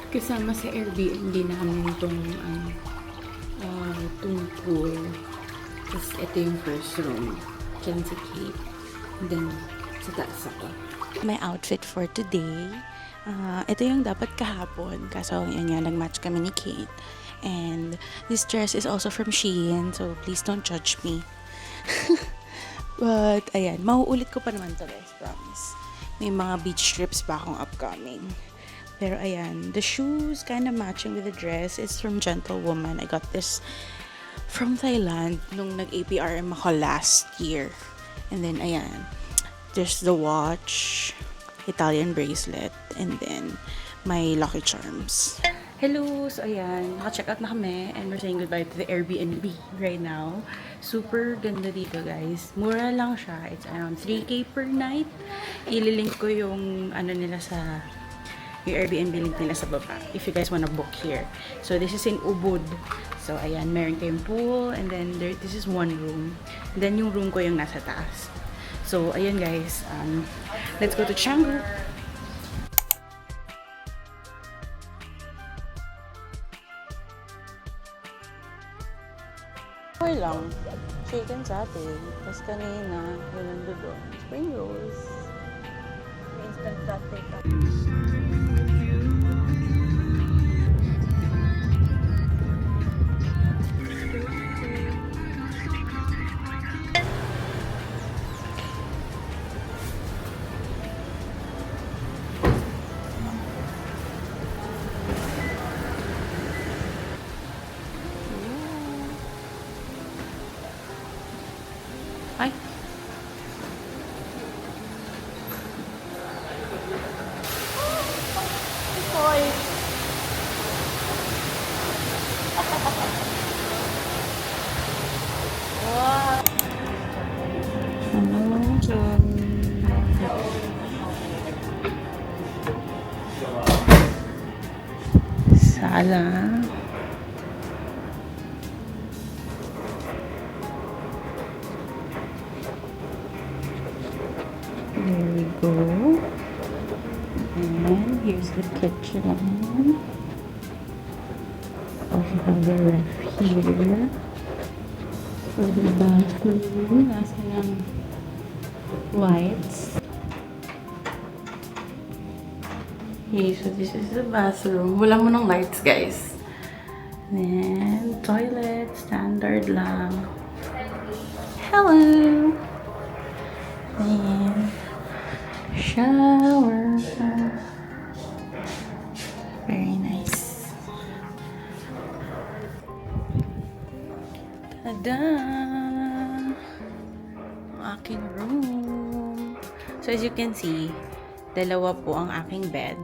Kasama sa Airbnb namin itong pool. Tapos ito yung first room. Diyan si Kate. And then, sa taas ako. My outfit for today. Ito yung dapat kahapon. Kaso yun nga, nag-match kami ni Kate. And this dress is also from Shein. So, please don't judge me. But, ayan. Mauulit ko pa naman to, guys. Promise. May mga beach trips pa akong upcoming. Pero ayan, the shoes kind of matching with the dress. It's from Gentlewoman. I got this from Thailand nung nag-APRM ako last year. And then ayan, there's the watch, Italian bracelet, and then my Lucky Charms. Hello! So ayan, naka-check out na kami and we're saying goodbye to the Airbnb right now. Super ganda dito, guys. Mura lang siya. It's around 3K per night. Ililink ko yung nila sa yung Airbnb link nila sa baba if you guys wanna book here. So this is in Ubud. So ayan, meron kayong pool and then this is one room. And then yung room ko yung nasa taas. So ayan guys, let's go to Canggu. Okay lang. Chicken satay. Tapos kanina, yun doon. Spring rolls. Instant satay ka. Ay. Hoy. Wow. Sala. There we go. And here's the kitchen. Also have the ref here. For the bathroom, nasa ng lights. Okay, so this is the bathroom. Wala mo ng lights, guys. Then, toilet, standard lang. Hello! And shower. Very nice. Tada! Ang aking room. So as you can see, dalawa po ang aking bed.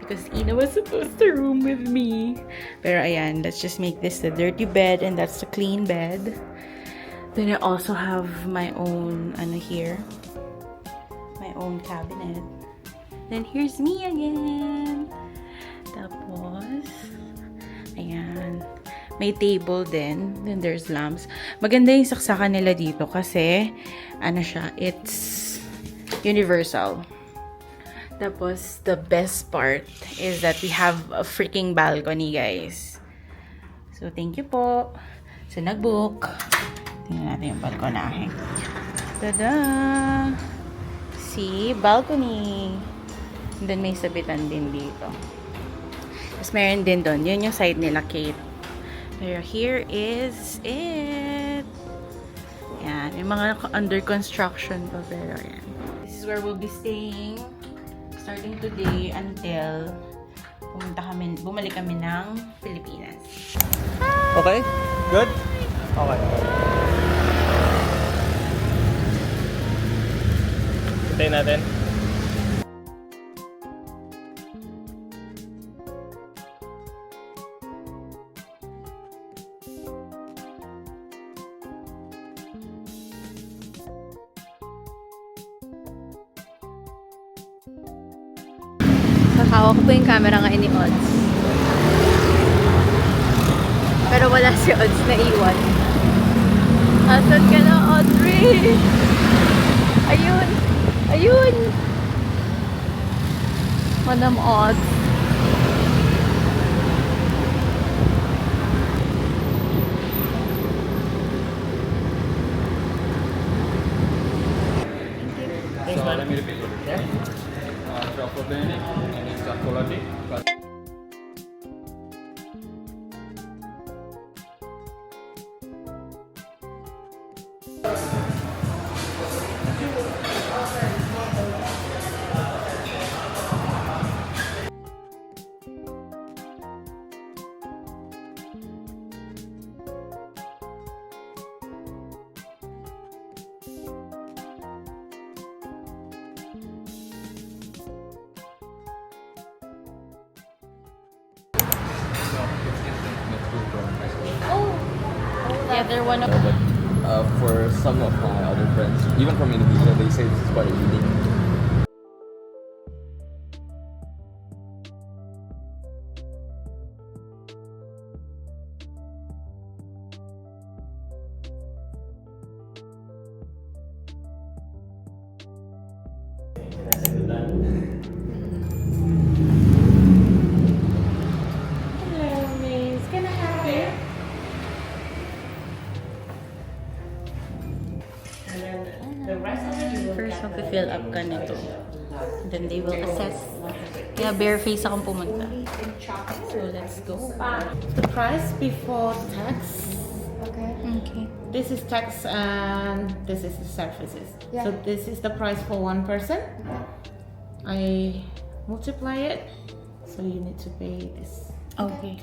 Because Ina was supposed to room with me. Pero ayan, let's just make this the dirty bed and that's the clean bed. Then I also have my own, here, my own cabinet. Then here's me again. Tapos, ayan, may table din. Then there's lamps. Maganda yung saksakan nila dito kasi, it's universal. Tapos, the best part is that we have a freaking balcony, guys. So, thank you po sa nag-book. Tingnan natin yung balkonahe. Tada! See? Balcony! And then may sabitan din dito. Tapos meron din doon. Yun yung side nila, Kate. Pero here is it! Yan. Yung mga under construction pa. Pero yan. This is where we'll be staying. Starting today until bumalik kami ng Pilipinas. Okay? Good? Okay. Hintayin natin. Hawak ko po yung camera ngayon ni Odds. Pero wala si Odds na iwan. Asan ka na, Audrey? Ayun! Ayun! Madam Odds. Yeah, they're one of But for some of my other friends, even from Indonesia, they say this is quite a unique. First, mag-fill up ka nito. Then they will assess. Kaya bare face akong pumunta. So, let's go. The price before tax. Okay. This is tax and this is the services. So this is the price for one person. I multiply it. So you need to pay this. Okay.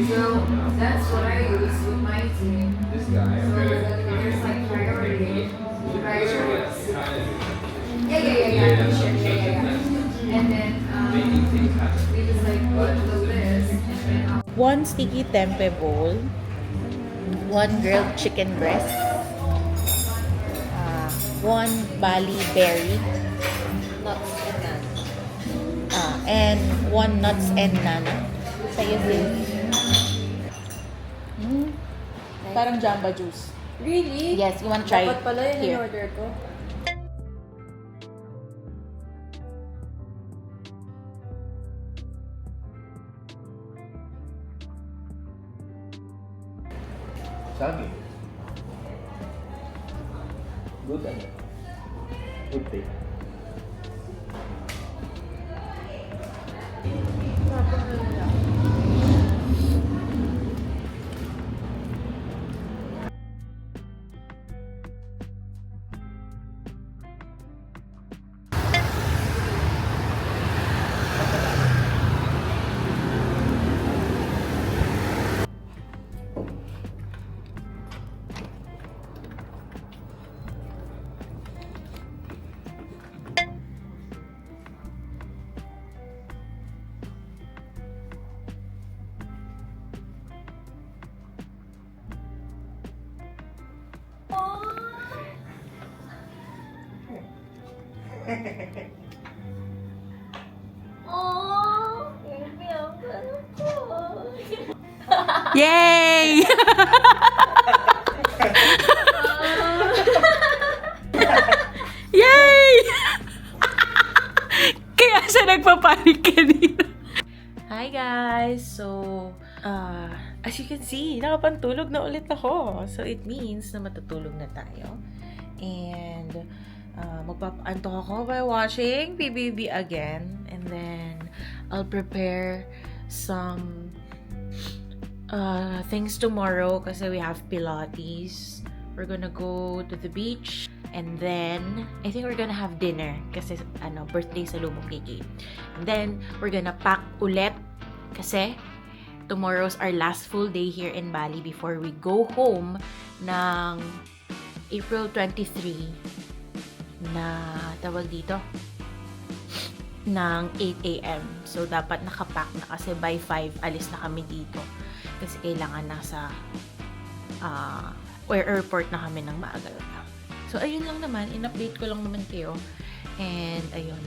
So that's what I use with my team. This guy. So there's like priorities. Yeah. And then we just like put the list and then One sticky tempeh bowl. One grilled chicken breast. One Bali berry. Nuts and naan. And one nuts and nana. Sa'yo din. Parang jamba juice. Really? Yes, you want to try Dapat pala yun here. in order ko. Saging. Good, good taste. Yay! Yay! Kaya siya nagpapanik kanina. Hi guys! So, as you can see, nakapantulog na ulit ako. So, it means na matutulog na tayo. And, magpapaantok ako by watching PBB again. And then, I'll prepare some things tomorrow kasi we have Pilates. We're gonna go to the beach. And then, I think we're gonna have dinner kasi birthday sa Lumong KK. And then, we're gonna pack ulit kasi tomorrow's our last full day here in Bali before we go home ng April 23 na tawag dito ng 8 a.m. So, dapat nakapack na kasi by 5 alis na kami dito. Kasi kailangan nasa airport na kami ng maaga. So, ayun lang naman. In-update ko lang naman kayo. And, ayun.